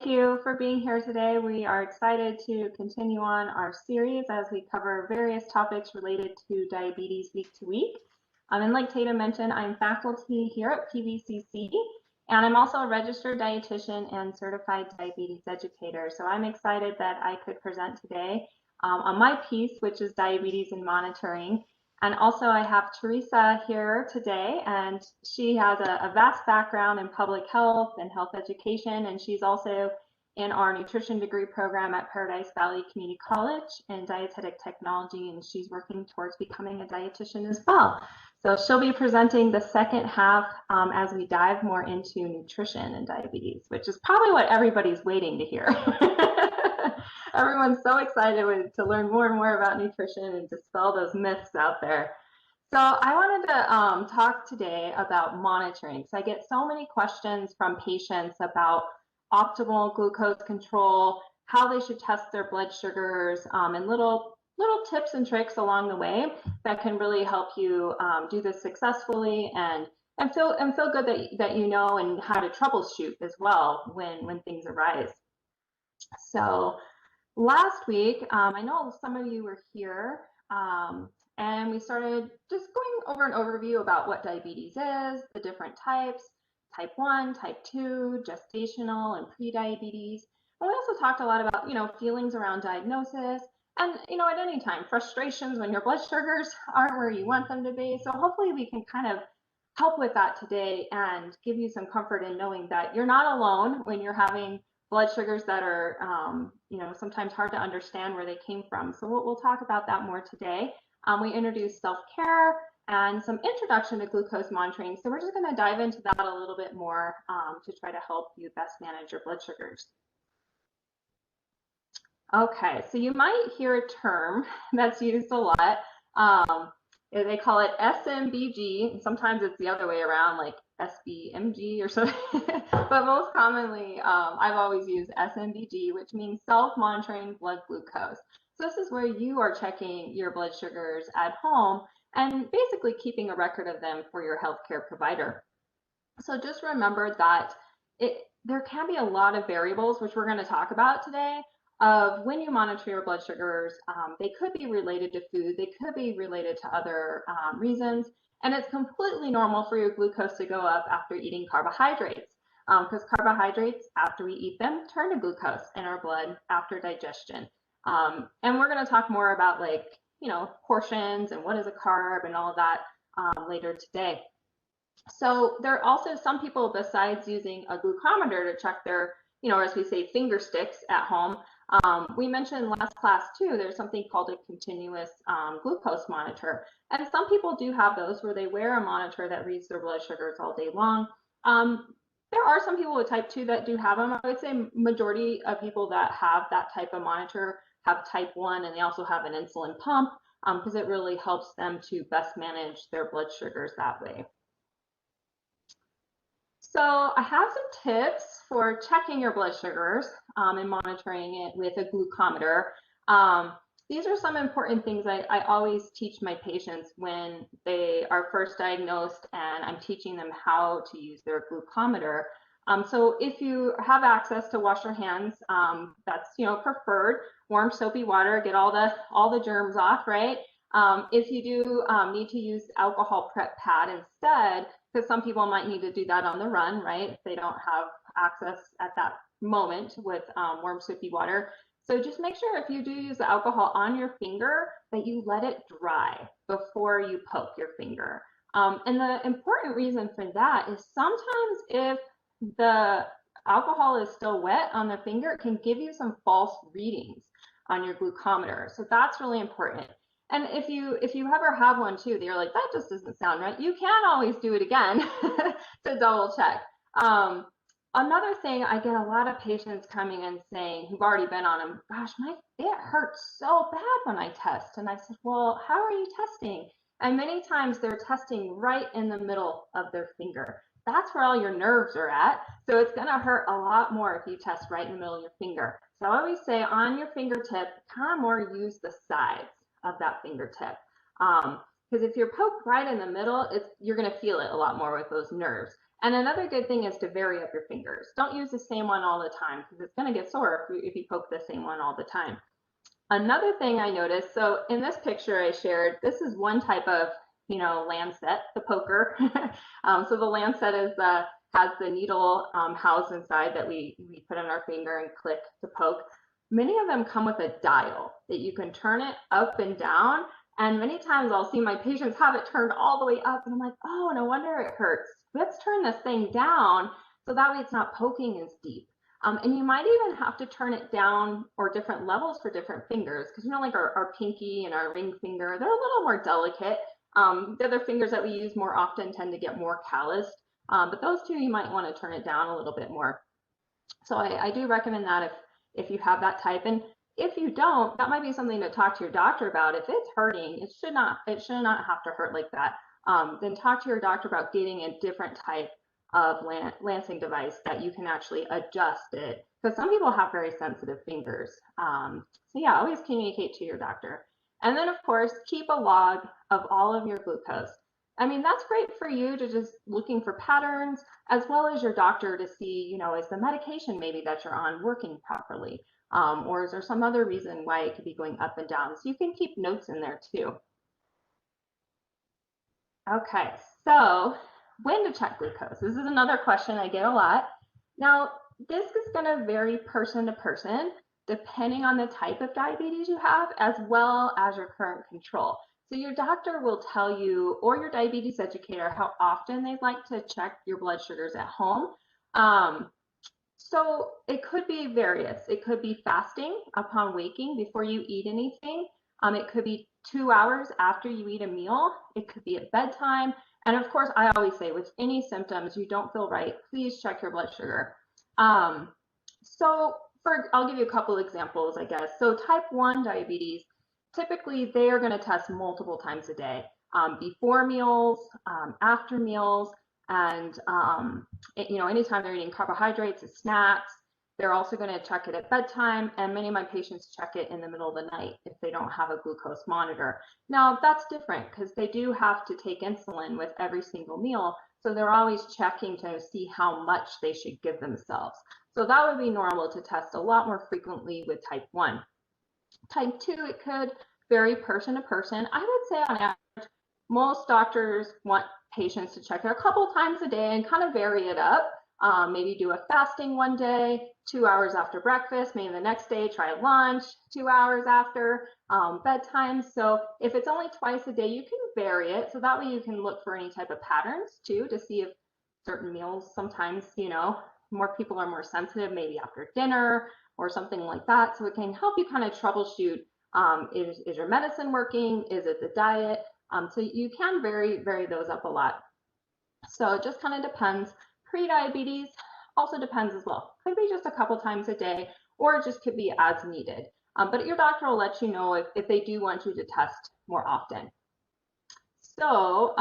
you for being here today. We are excited to continue on our series as we cover various topics related to diabetes week to week. And like Tata mentioned, I'm faculty here at PVCC, and I'm also a registered dietitian and certified diabetes educator. So I'm excited that I could present today on my piece, which is diabetes and monitoring. And also I have Teresa here today, and she has a vast background in public health and health education, and she's also in our nutrition degree program at Paradise Valley Community College in dietetic technology, and she's working towards becoming a dietitian as well. So she'll be presenting the second half as we dive more into nutrition and diabetes, which is probably what everybody's waiting to hear. Everyone's so excited to learn more and more about nutrition and dispel those myths out there. So I wanted to talk today about monitoring. So I get so many questions from patients about optimal glucose control, how they should test their blood sugars, and little tips and tricks along the way that can really help you do this successfully and feel good that you know and how to troubleshoot as well when things arise. So last week, I know some of you were here, and we started just going over an overview about what diabetes is, the different types, type 1, type 2, gestational, and pre-diabetes. And we also talked a lot about, feelings around diagnosis and, at any time, frustrations when your blood sugars aren't where you want them to be. So hopefully we can kind of help with that today and give you some comfort in knowing that you're not alone when you're having blood sugars that are, sometimes hard to understand where they came from. So we'll talk about that more today. We introduced self-care and some introduction to glucose monitoring. So we're just going to dive into that a little bit more to try to help you best manage your blood sugars. Okay, so you might hear a term that's used a lot. They call it SMBG. Sometimes it's the other way around, like SBMG or something. But most commonly, I've always used SMBG, which means self-monitoring blood glucose. So this is where you are checking your blood sugars at home and basically keeping a record of them for your healthcare provider. So just remember that there can be a lot of variables, which we're going to talk about today, of when you monitor your blood sugars. They could be related to food, they could be related to other reasons, and it's completely normal for your glucose to go up after eating carbohydrates, because carbohydrates, after we eat them, turn to glucose in our blood after digestion. And we're going to talk more about portions and what is a carb and all of that later today. So there are also some people, besides using a glucometer to check their, as we say, finger sticks at home. We mentioned last class too, there's something called a continuous glucose monitor. And some people do have those where they wear a monitor that reads their blood sugars all day long. There are some people with type 2 that do have them. I would say majority of people that have that type of monitor have type 1, and they also have an insulin pump because it really helps them to best manage their blood sugars that way. So I have some tips for checking your blood sugars and monitoring it with a glucometer. These are some important things I always teach my patients when they are first diagnosed and I'm teaching them how to use their glucometer. So if you have access to wash your hands, that's preferred. Warm soapy water, get all the germs off, right? If you do need to use alcohol prep pad instead, because some people might need to do that on the run, right? If they don't have access at that moment with warm soapy water. So just make sure if you do use the alcohol on your finger that you let it dry before you poke your finger. And the important reason for that is sometimes if the alcohol is still wet on the finger, it can give you some false readings on your glucometer. So that's really important. And if you ever have one too, that you're like, that just doesn't sound right, you can always do it again to double check. Another thing, I get a lot of patients coming and saying, who've already been on them, gosh, it hurts so bad when I test. And I said, well, how are you testing? And many times they're testing right in the middle of their finger. That's where all your nerves are at. So it's going to hurt a lot more if you test right in the middle of your finger. So I always say on your fingertip, kind of more use the sides of that fingertip. Because if you're poked right in the middle, you're going to feel it a lot more with those nerves. And another good thing is to vary up your fingers. Don't use the same one all the time because it's going to get sore if you poke the same one all the time. Another thing I noticed, so in this picture I shared, this is one type of, lancet, the poker. So the lancet is has the needle housed inside that we put on our finger and click to poke. Many of them come with a dial that you can turn it up and down. And many times I'll see my patients have it turned all the way up and I'm like, oh, no wonder it hurts. Let's turn this thing down so that way it's not poking as deep. And you might even have to turn it down or different levels for different fingers because like our pinky and our ring finger, they're a little more delicate. The other fingers that we use more often tend to get more calloused, but those two you might want to turn it down a little bit more. So I do recommend that if you have that type. And if you don't, that might be something to talk to your doctor about. If it's hurting, it should not have to hurt like that. Then talk to your doctor about getting a different type of lancing device that you can actually adjust it, because some people have very sensitive fingers. So yeah, always communicate to your doctor. And then of course, keep a log of all of your glucose. I mean, that's great for you to just looking for patterns, as well as your doctor to see, is the medication maybe that you're on working properly? Or is there some other reason why it could be going up and down? So you can keep notes in there too. Okay, so when to check glucose? This is another question I get a lot. Now, this is going to vary person to person, depending on the type of diabetes you have, as well as your current control. So your doctor will tell you, or your diabetes educator, how often they'd like to check your blood sugars at home. So it could be various. It could be fasting upon waking before you eat anything. It could be 2 hours after you eat a meal. It could be at bedtime. And of course, I always say with any symptoms you don't feel right, please check your blood sugar. I'll give you a couple examples, I guess. So type 1 diabetes, typically they are going to test multiple times a day, before meals, after meals, and anytime they're eating carbohydrates and snacks. They're also going to check it at bedtime, and many of my patients check it in the middle of the night if they don't have a glucose monitor. Now that's different because they do have to take insulin with every single meal, so they're always checking to see how much they should give themselves. So that would be normal to test a lot more frequently with type 1. Type 2, it could vary person to person. I would say on average, most doctors want patients to check it a couple times a day and kind of vary it up. Maybe do a fasting one day, 2 hours after breakfast, maybe the next day try lunch, 2 hours after bedtime. So if it's only twice a day, you can vary it. So that way you can look for any type of patterns too, to see if certain meals, sometimes, more people are more sensitive, maybe after dinner or something like that. So it can help you kind of troubleshoot, is your medicine working? Is it the diet? So you can vary those up a lot. So it just kind of depends. Pre-diabetes also depends as well. Could be just a couple times a day, or it just could be as needed. But your doctor will let you know if they do want you to test more often. So,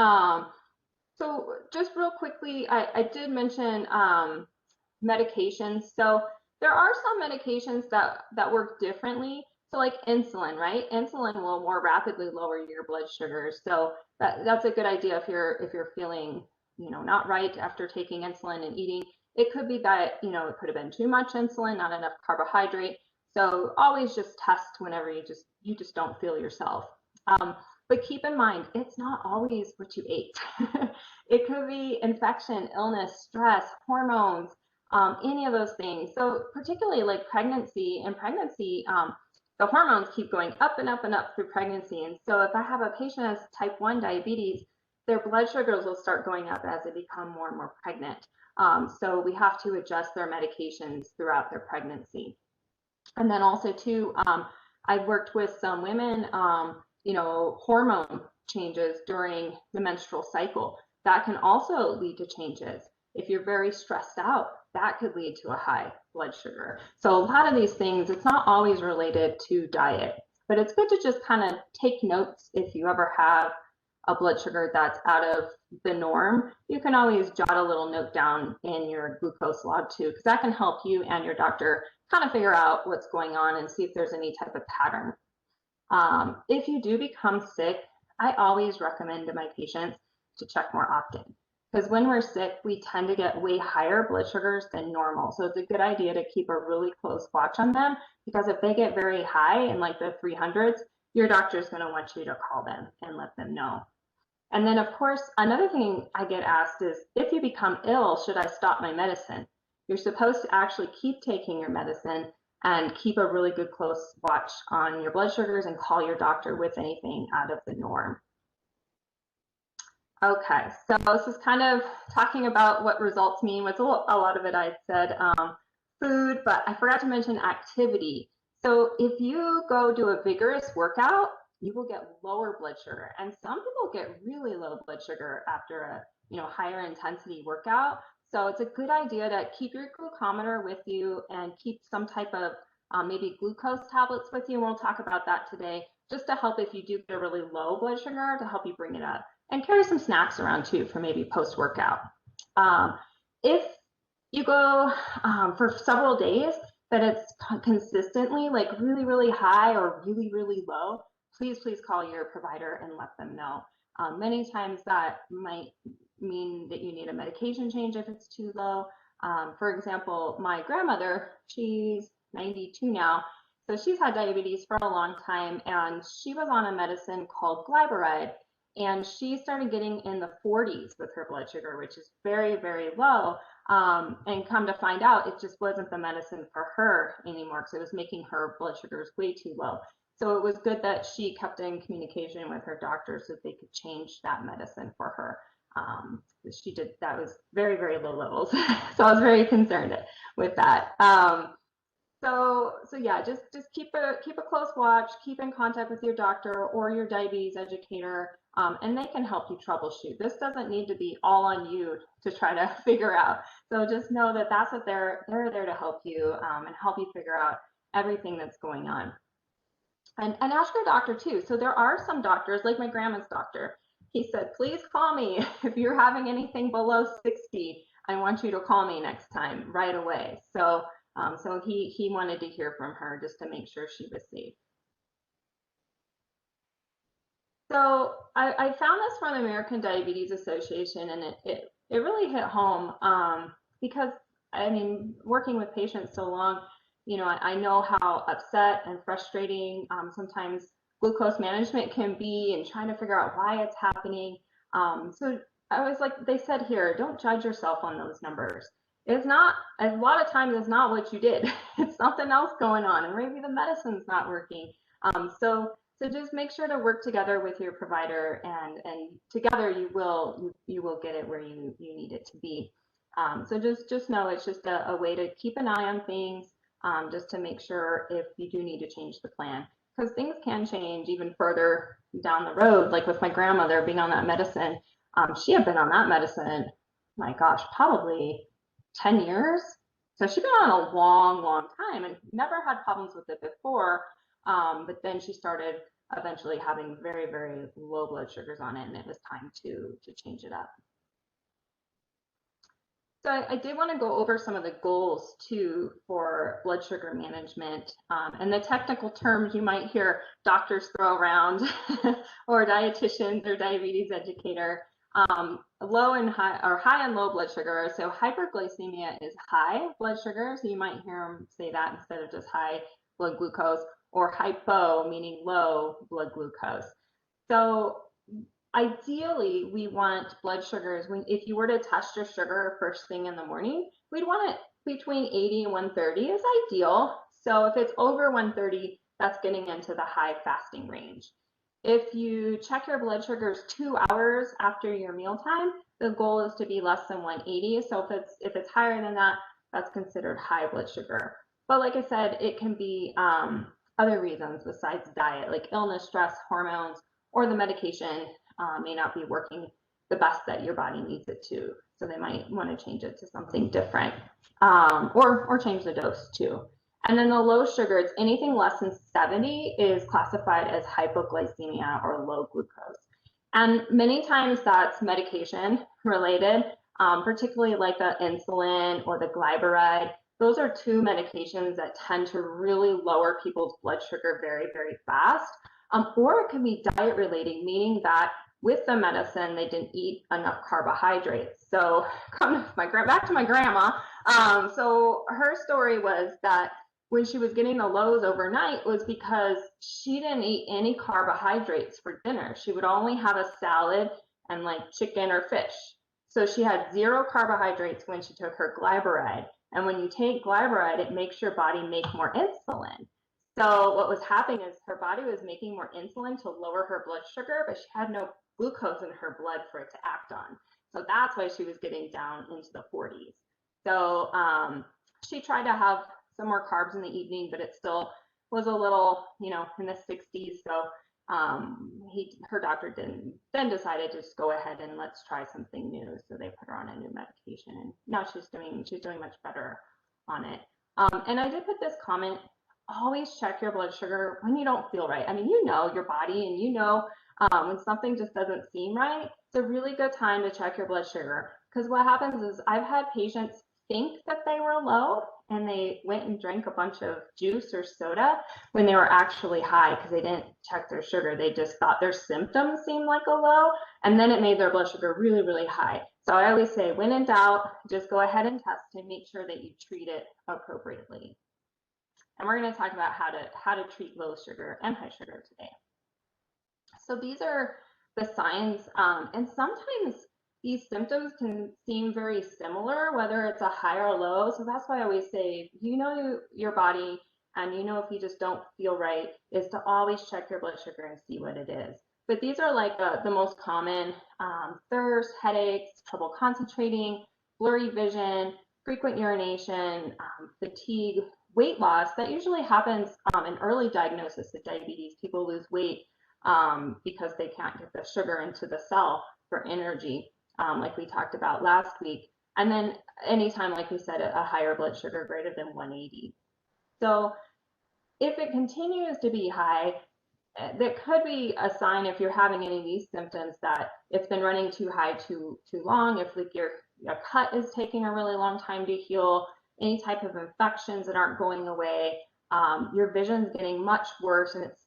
so just real quickly, I did mention medications. So there are some medications that work differently. So like insulin, right? Insulin will more rapidly lower your blood sugar. So that's a good idea if you're feeling, not right after taking insulin and eating. It could be that, it could have been too much insulin, not enough carbohydrate. So always just test whenever you just don't feel yourself. But keep in mind, it's not always what you ate. It could be infection, illness, stress, hormones, any of those things. So particularly like pregnancy, the hormones keep going up and up and up through pregnancy. And so if I have a patient has type 1 diabetes, their blood sugars will start going up as they become more and more pregnant. So we have to adjust their medications throughout their pregnancy. And then also too, I've worked with some women, hormone changes during the menstrual cycle. That can also lead to changes. If you're very stressed out, that could lead to a high blood sugar. So a lot of these things, it's not always related to diet, but it's good to just kind of take notes. If you ever have a blood sugar that's out of the norm, you can always jot a little note down in your glucose log too, because that can help you and your doctor kind of figure out what's going on and see if there's any type of pattern. If you do become sick, I always recommend to my patients to check more often, because when we're sick, we tend to get way higher blood sugars than normal. So it's a good idea to keep a really close watch on them, because if they get very high in like the 300s, your doctor is going to want you to call them and let them know. And then, of course, another thing I get asked is, if you become ill, should I stop my medicine? You're supposed to actually keep taking your medicine and keep a really good close watch on your blood sugars and call your doctor with anything out of the norm. Okay, so this is kind of talking about what results mean. With a lot of it I said food, but I forgot to mention activity. So if you go do a vigorous workout, you will get lower blood sugar, and some people get really low blood sugar after a higher intensity workout. So it's a good idea to keep your glucometer with you and keep some type of maybe glucose tablets with you. And we'll talk about that today, just to help if you do get a really low blood sugar, to help you bring it up. And carry some snacks around too for maybe post-workout. If you go for several days that it's consistently like really, really high or really, really low, please call your provider and let them know. Many times that might mean that you need a medication change if it's too low. For example, my grandmother, she's 92 now, so she's had diabetes for a long time, and she was on a medicine called glyburide. And she started getting in the 40s with her blood sugar, which is very, very low. And come to find out, it just wasn't the medicine for her anymore, because it was making her blood sugars way too low. So it was good that she kept in communication with her doctor so that they could change that medicine for her. She did, that was very, very low levels. So I was very concerned with that. So yeah, just keep a close watch, keep in contact with your doctor or your diabetes educator, and they can help you troubleshoot. This doesn't need to be all on you to try to figure out. So just know that that's what they're there to help you and help you figure out everything that's going on. And ask your doctor too. So there are some doctors, like my grandma's doctor. He said, please call me if you're having anything below 60. I want you to call me next time right away. So he wanted to hear from her just to make sure she was safe. So I found this from the American Diabetes Association, and it really hit home because, I mean, working with patients so long, I know how upset and frustrating sometimes glucose management can be, and trying to figure out why it's happening. So I was like, they said here, don't judge yourself on those numbers. It's not, a lot of times it's not what you did. It's something else going on, and maybe the medicine's not working. So just make sure to work together with your provider, and together you will get it where you need it to be. So just know it's just a way to keep an eye on things, just to make sure if you do need to change the plan, because things can change even further down the road. Like with my grandmother being on that medicine, she had been on that medicine, my gosh, probably 10 years. So she'd been on a long time and never had problems with it before. But then she started eventually having very, very low blood sugars on it, and it was time to change it up. So I did want to go over some of the goals too for blood sugar management, and the technical terms you might hear doctors throw around or dietitians or diabetes educator. Low and high, or high and low blood sugar. So hyperglycemia is high blood sugar, so you might hear them say that instead of just high blood glucose, or hypo, meaning low blood glucose. So ideally, we want blood sugars, if you were to test your sugar first thing in the morning, we'd want it between 80 and 130 is ideal. So if it's over 130, that's getting into the high fasting range. If you check your blood sugars 2 hours after your mealtime, the goal is to be less than 180. So if it's higher than that, that's considered high blood sugar. But like I said, it can be other reasons besides diet, like illness, stress, hormones, or the medication may not be working the best that your body needs it to. So they might want to change it to something different, or change the dose too. And then the low sugars, anything less than 70 is classified as hypoglycemia or low glucose. And many times that's medication related, particularly like the insulin or the glyburide. Those are two medications that tend to really lower people's blood sugar very, very fast. Or it can be diet related, meaning that with the medicine, they didn't eat enough carbohydrates. So back to my grandma. So her story was that when she was getting the lows overnight was because she didn't eat any carbohydrates for dinner. She would only have a salad and like chicken or fish. So she had 0 carbohydrates when she took her glyburide. And when you take glyburide, it makes your body make more insulin. So what was happening is her body was making more insulin to lower her blood sugar, but she had no glucose in her blood for it to act on. So that's why she was getting down into the 40s. So she tried to have some more carbs in the evening, but it still was a little, in the 60s. So her doctor then decided to just go ahead and let's try something new. So they put her on a new medication, and now she's doing much better on it. And I did put this comment: always check your blood sugar when you don't feel right. I mean, your body, and when something just doesn't seem right. It's a really good time to check your blood sugar, because what happens is I've had patients think that they were low and they went and drank a bunch of juice or soda when they were actually high because they didn't check their sugar. They just thought their symptoms seemed like a low, and then it made their blood sugar really, really high. So I always say, when in doubt, just go ahead and test and make sure that you treat it appropriately. And we're going to talk about how to treat low sugar and high sugar today. So these are the signs, and sometimes these symptoms can seem very similar, whether it's a high or low. So that's why I always say, your body, and if you just don't feel right, is to always check your blood sugar and see what it is. But these are like the most common: thirst, headaches, trouble concentrating, blurry vision, frequent urination, fatigue, weight loss. That usually happens in early diagnosis of diabetes. People lose weight because they can't get the sugar into the cell for energy, like we talked about last week. And then anytime, like we said, a higher blood sugar greater than 180. So if it continues to be high, that could be a sign, if you're having any of these symptoms, that it's been running too high too long. If like your cut is taking a really long time to heal, any type of infections that aren't going away, your vision's getting much worse and it's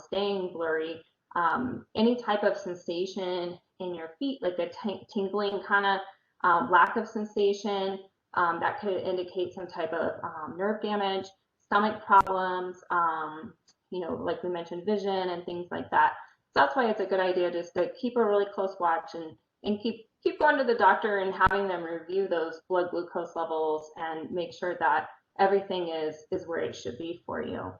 staying blurry, any type of sensation in your feet, like a tingling kind of lack of sensation, that could indicate some type of nerve damage, stomach problems, like we mentioned, vision and things like that. So that's why it's a good idea just to keep a really close watch and keep going to the doctor and having them review those blood glucose levels and make sure that everything is where it should be for you.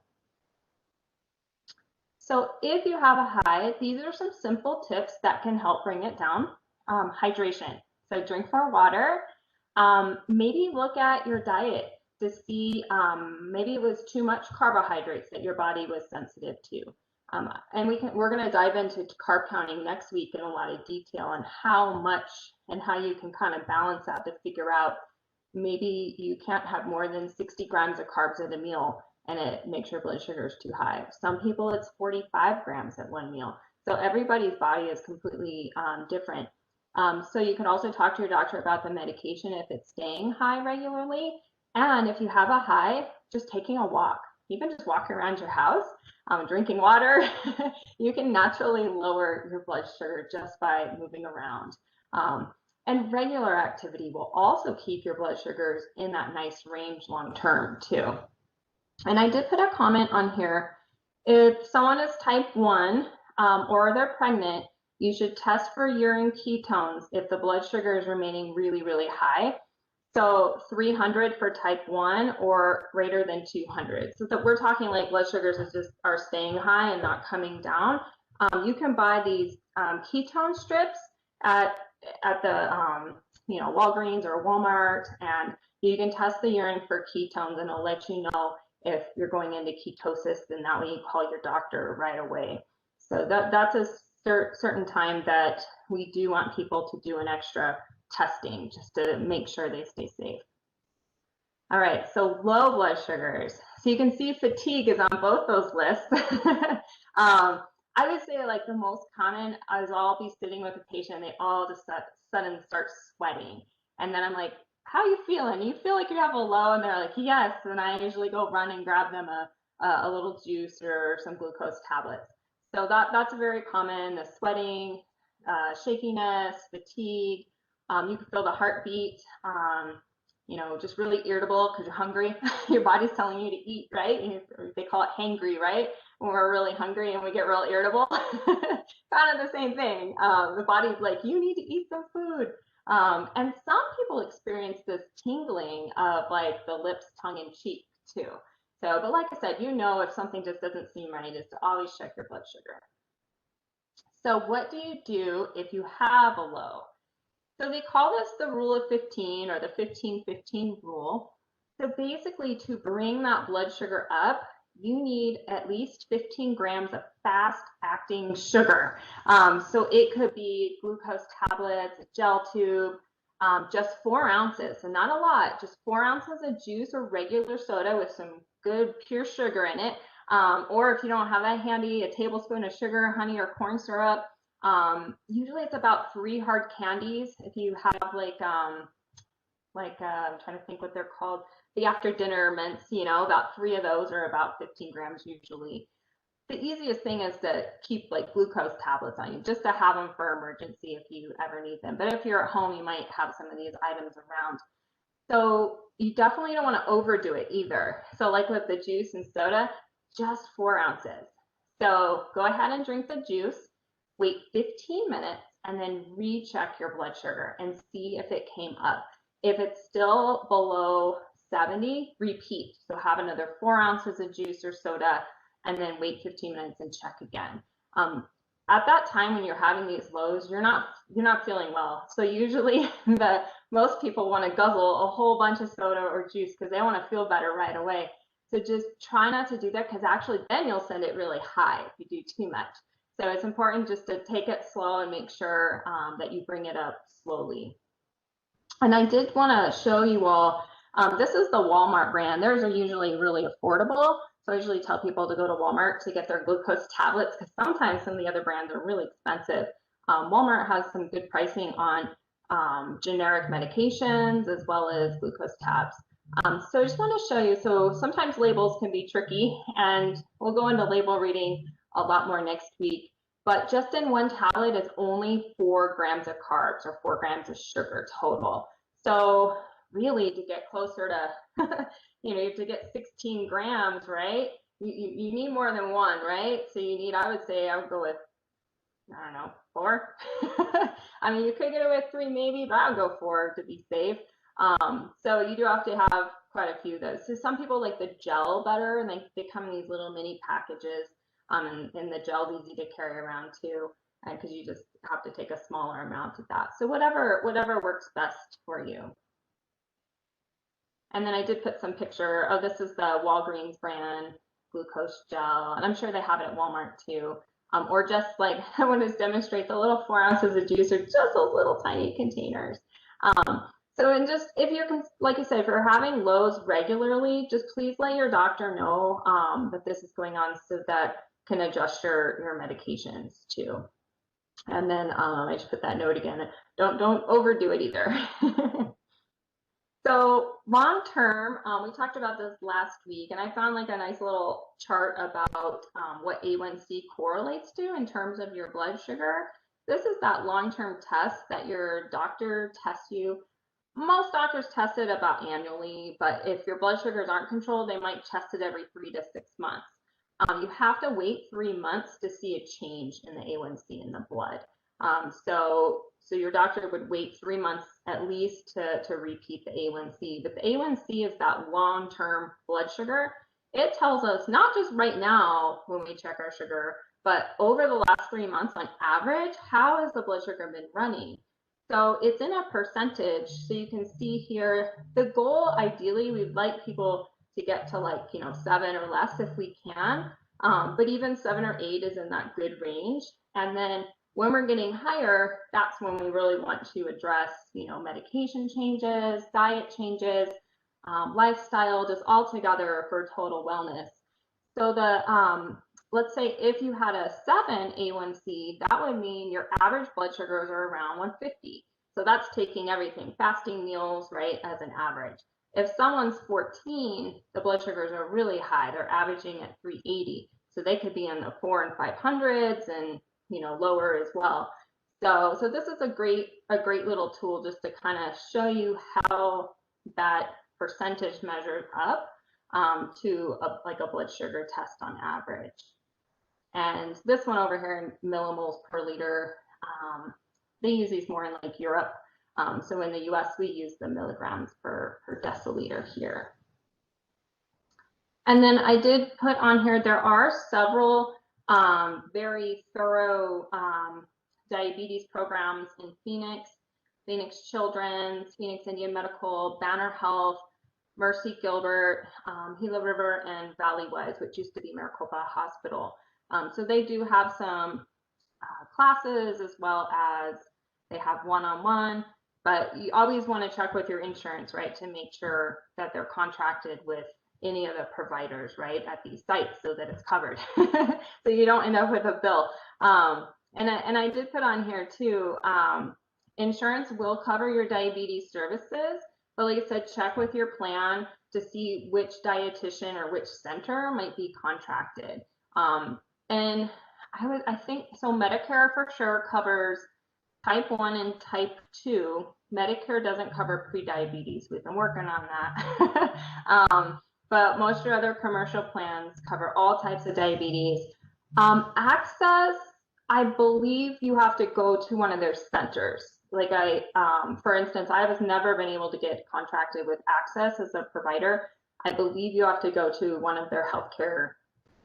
So if you have a high, these are some simple tips that can help bring it down. Hydration. So drink more water. Maybe look at your diet to see, maybe it was too much carbohydrates that your body was sensitive to. And we're going to dive into carb counting next week in a lot of detail on how much and how you can kind of balance that to figure out, maybe you can't have more than 60 grams of carbs at a meal and it makes your blood sugar is too high. Some people, it's 45 grams at one meal. So everybody's body is completely different. So you can also talk to your doctor about the medication if it's staying high regularly. And if you have a high, just taking a walk, even just walking around your house, drinking water, you can naturally lower your blood sugar just by moving around. And regular activity will also keep your blood sugars in that nice range long term too. And I did put a comment on here: if someone is type 1 or they're pregnant, you should test for urine ketones if the blood sugar is remaining really, really high. So 300 for type 1 or greater than 200. So that we're talking like blood sugars are staying high and not coming down. You can buy these ketone strips at the Walgreens or Walmart, and you can test the urine for ketones, and it'll let you know if you're going into ketosis, then that way you call your doctor right away. So that's a certain time that we do want people to do an extra testing just to make sure they stay safe. All right, so low blood sugars. So you can see fatigue is on both those lists. I would say like the most common is I'll be sitting with a patient and they all just sudden start sweating. And then I'm like, how are you feeling? You feel like you have a low? And they're like, yes. And I usually go run and grab them a little juice or some glucose tablets. So that's very common, the sweating, shakiness, fatigue. You can feel the heartbeat, just really irritable because you're hungry. Your body's telling you to eat, right? They call it hangry, right? When we're really hungry and we get real irritable. Kind of the same thing. The body's like, you need to eat some food. And some people experience this tingling of like the lips, tongue, and cheek too. So, but like I said, if something just doesn't seem right, is to always check your blood sugar. So what do you do if you have a low? So they call this the rule of 15 or the 15-15 rule. So basically to bring that blood sugar up, you need at least 15 grams of fast acting sugar. So it could be glucose tablets, a gel tube, just 4 ounces. So not a lot, just 4 ounces of juice or regular soda with some good pure sugar in it. Or if you don't have that handy, a tablespoon of sugar, honey, or corn syrup. Usually it's about 3 hard candies. If you have I'm trying to think what they're called, the after dinner mints, about 3 of those are about 15 grams usually. The easiest thing is to keep like glucose tablets on you, just to have them for emergency if you ever need them. But if you're at home, you might have some of these items around. So you definitely don't want to overdo it either. So like with the juice and soda, just 4 ounces. So go ahead and drink the juice, wait 15 minutes, and then recheck your blood sugar and see if it came up. If it's still below 70, repeat. So have another 4 ounces of juice or soda, and then wait 15 minutes and check again. At that time when you're having these lows, you're not feeling well. So usually most people want to guzzle a whole bunch of soda or juice because they want to feel better right away. So just try not to do that, because actually then you'll send it really high if you do too much. So it's important just to take it slow and make sure that you bring it up slowly. And I did want to show you all, this is the Walmart brand. Theirs are usually really affordable. So I usually tell people to go to Walmart to get their glucose tablets, because sometimes some of the other brands are really expensive. Walmart has some good pricing on generic medications as well as glucose tabs. So I just want to show you, so sometimes labels can be tricky, and we'll go into label reading a lot more next week. But just in one tablet is only 4 grams of carbs or 4 grams of sugar total. So really to get closer to, you have to get 16 grams, right? You need more than 1, right? So you need, I would go with, I don't know, 4. I mean, you could get away with 3 maybe, but I would go 4 to be safe. So you do have to have quite a few of those. So some people like the gel better, and they come in these little mini packages. And the gel's easy to carry around too, because you just have to take a smaller amount of that. So whatever works best for you. And then I did put some picture. Oh, this is the Walgreens brand glucose gel, and I'm sure they have it at Walmart too. Or just like I want to demonstrate, the little 4 ounces of juice are just those little tiny containers. So, and just if you're, like I said, if you're having lows regularly, just please let your doctor know that this is going on, so that can adjust your medications too. And then I just put that note again. Don't overdo it either. So long term, we talked about this last week, and I found like a nice little chart about what A1C correlates to in terms of your blood sugar. This is that long-term test that your doctor tests you. Most doctors test it about annually, but if your blood sugars aren't controlled, they might test it every 3 to 6 months. You have to wait 3 months to see a change in the A1C in the blood. So your doctor would wait 3 months at least to repeat the A1C. But the A1C is that long-term blood sugar. It tells us not just right now when we check our sugar, but over the last 3 months on average, how has the blood sugar been running? So it's in a percentage. So you can see here, the goal, ideally, we'd like people to get to 7 or less if we can. But even 7 or 8 is in that good range. And then when we're getting higher, that's when we really want to address, medication changes, diet changes, lifestyle, just all together for total wellness. So let's say if you had a 7 A1C, that would mean your average blood sugars are around 150. So that's taking everything, fasting meals, right, as an average. If someone's 14, the blood sugars are really high. They're averaging at 380. So they could be in the 400s and 500s and, lower as well. So this is a great little tool just to kind of show you how that percentage measures up to like a blood sugar test on average. And this one over here in millimoles per liter, they use these more in like Europe. So in the US, we use the milligrams per deciliter here. And then I did put on here, there are several very thorough diabetes programs in Phoenix Children's, Phoenix Indian Medical, Banner Health, Mercy Gilbert, Gila River, and Valleywise, which used to be Maricopa Hospital. So they do have some classes as well as they have one-on-one, but you always want to check with your insurance, right, to make sure that they're contracted with any of the providers, right, at these sites so that it's covered. So you don't end up with a bill. And I did put on here too, insurance will cover your diabetes services, but like I said, check with your plan to see which dietitian or which center might be contracted. And I think, so Medicare for sure covers type 1 and type 2. Medicare doesn't cover pre-diabetes. We've been working on that. But most of your other commercial plans cover all types of diabetes. Access, I believe you have to go to one of their centers. Like for instance, I have never been able to get contracted with Access as a provider. I believe you have to go to one of their healthcare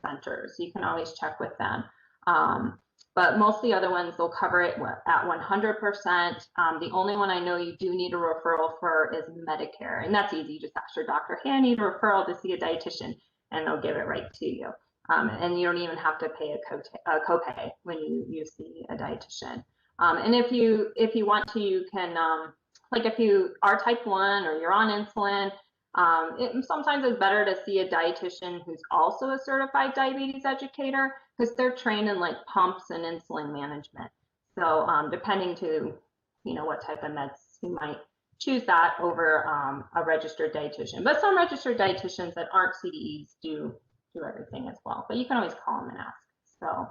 centers. You can always check with them. But most of the other ones, they'll cover it at 100%. The only one I know you do need a referral for is Medicare, and that's easy. You just ask your doctor, hey, I need a referral to see a dietitian, and they'll give it right to you. And you don't even have to pay a copay when you see a dietitian. And if you want to, you can, like if you are type 1 or you're on insulin, sometimes it's better to see a dietitian who's also a certified diabetes educator, because they're trained in like pumps and insulin management. So depending to, what type of meds, you might choose that over a registered dietitian. But some registered dietitians that aren't CDEs do everything as well. But you can always call them and ask. So,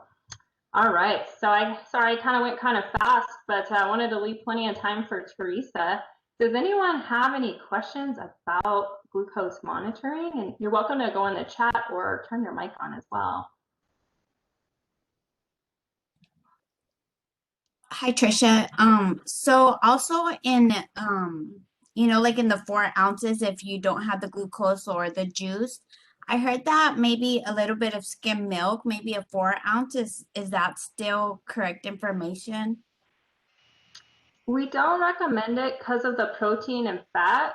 all right. So sorry, I kind of went kind of fast, but I wanted to leave plenty of time for Teresa. Does anyone have any questions about glucose monitoring? And you're welcome to go in the chat or turn your mic on as well. Hi, Trisha. So also in, like in the 4 ounces, if you don't have the glucose or the juice, I heard that maybe a little bit of skim milk, maybe a 4 ounces, is that still correct information? We don't recommend it because of the protein and fat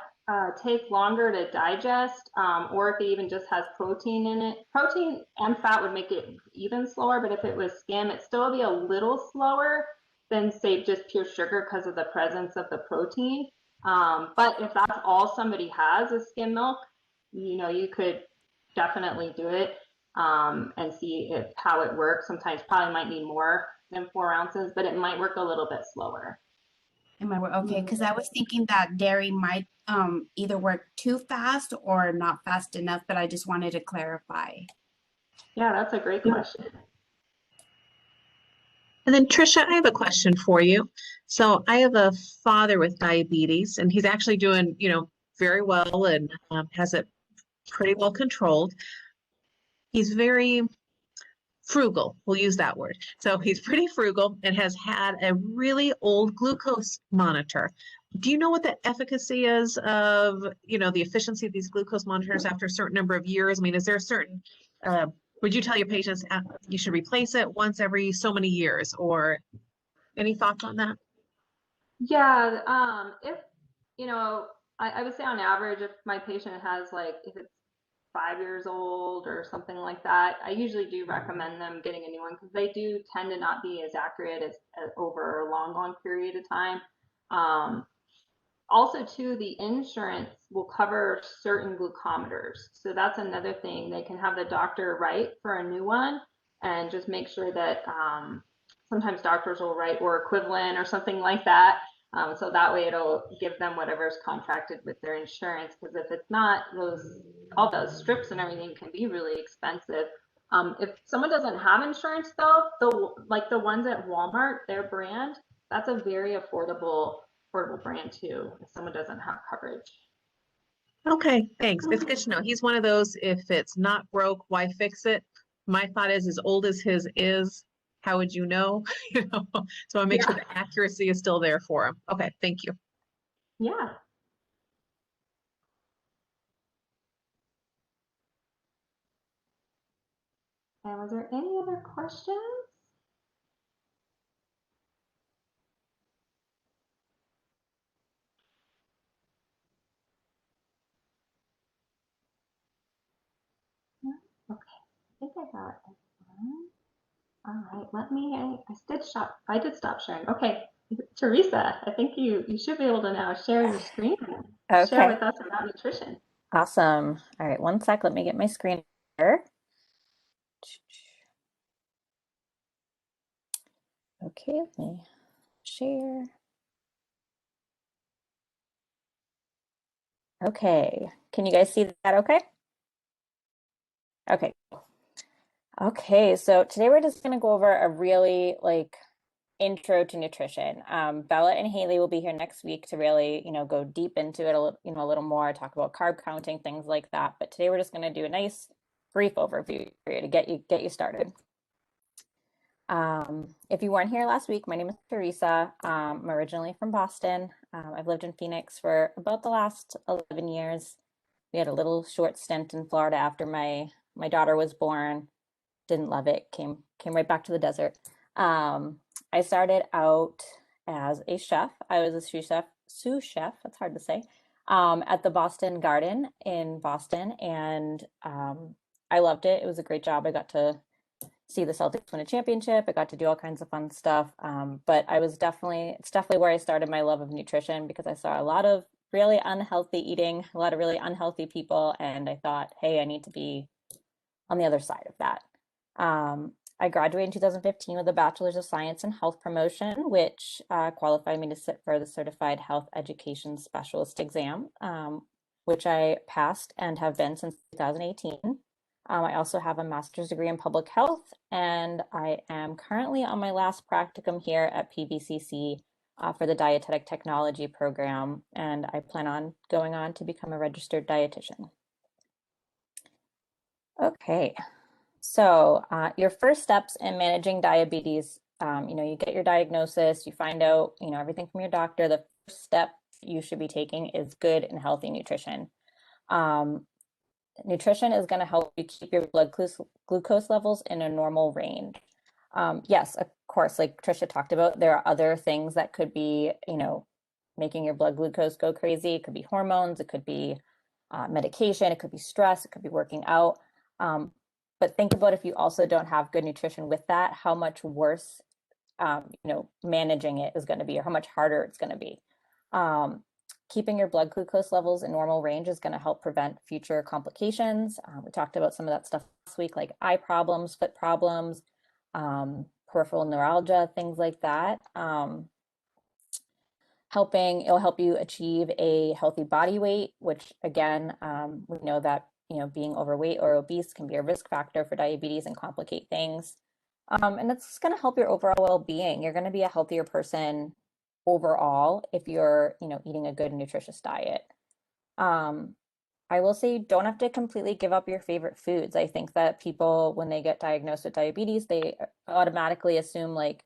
take longer to digest, or if it even just has protein in it. Protein and fat would make it even slower, but if it was skim, it'd still be a little slower than say just pure sugar because of the presence of the protein. But if that's all somebody has is skim milk, you could definitely do it and see how it works. Sometimes probably might need more than 4 ounces, but it might work a little bit slower. Okay, because I was thinking that dairy might either work too fast or not fast enough, but I just wanted to clarify. Yeah, that's a great question. And then Trisha, I have a question for you. So I have a father with diabetes, and he's actually doing, very well and has it pretty well controlled. He's very frugal, we'll use that word. So he's pretty frugal and has had a really old glucose monitor. Do you know what the efficacy is of, the efficiency of these glucose monitors after a certain number of years? I mean, is there a certain, would you tell your patients you should replace it once every so many years, or any thoughts on that? Yeah, if, I would say on average, if my patient has if it's 5 years old or something like that, I usually do recommend them getting a new one because they do tend to not be as accurate as over a long period of time. Also too, the insurance will cover certain glucometers. So that's another thing. They can have the doctor write for a new one and just make sure that sometimes doctors will write or equivalent or something like that. So that way it'll give them whatever's contracted with their insurance, because if it's not, all those strips and everything can be really expensive. If someone doesn't have insurance though, the ones at Walmart, their brand, That's a very affordable brand too, if someone doesn't have coverage. Okay, thanks. It's good to know. He's one of those, if it's not broke, why fix it? My thought is, as old as his is, how would you know? You know, so I make sure the accuracy is still there for him. Okay, thank you. Yeah. And was there any other questions? Okay, I think I got everyone. All right, let me, I did stop sharing. Okay, Teresa, I think you should be able to now share your screen and share Okay, with us about nutrition. awesome. All right, one sec. Let me get my screen here. Okay, let me share. Okay, can you guys see that okay? Okay. Okay, so today we're just gonna go over a really intro to nutrition. Bella and Haley will be here next week to really, go deep into it a little more, talk about carb counting, things like that. But today we're just gonna do a nice brief overview for you to get you started. If you weren't here last week, my name is Teresa. I'm originally from Boston. I've lived in Phoenix for about the last 11 years. We had a little short stint in Florida after my daughter was born. Didn't love it. Came right back to the desert. I started out as a chef. I was a sous chef. That's hard to say. At the Boston Garden in Boston, and I loved it. It was a great job. I got to see the Celtics win a championship. I got to do all kinds of fun stuff. But it's definitely where I started my love of nutrition, because I saw a lot of really unhealthy eating, a lot of really unhealthy people. And I thought, hey, I need to be on the other side of that. I graduated in 2015 with a Bachelor's of Science in Health Promotion, which qualified me to sit for the Certified Health Education Specialist exam, which I passed and have been since 2018. I also have a master's degree in public health, and I am currently on my last practicum here at PVCC for the dietetic technology program, and I plan on going on to become a registered dietitian. Okay, so your first steps in managing diabetes, you get your diagnosis, you find out, everything from your doctor. The first step you should be taking is good and healthy nutrition. Nutrition is going to help you keep your blood glucose levels in a normal range. Yes, of course, like Trisha talked about, there are other things that could be, making your blood glucose go crazy. It could be hormones, it could be medication, it could be stress, it could be working out. But think about if you also don't have good nutrition with that, how much worse, managing it is going to be, or how much harder it's going to be. Keeping your blood glucose levels in normal range is going to help prevent future complications. We talked about some of that stuff last week, like eye problems, foot problems, peripheral neuralgia, things like that. It'll help you achieve a healthy body weight, which again, we know that being overweight or obese can be a risk factor for diabetes and complicate things. And it's going to help your overall well-being. You're going to be a healthier person overall if you're, eating a good nutritious diet. I will say you don't have to completely give up your favorite foods. I think that people, when they get diagnosed with diabetes, they automatically assume like,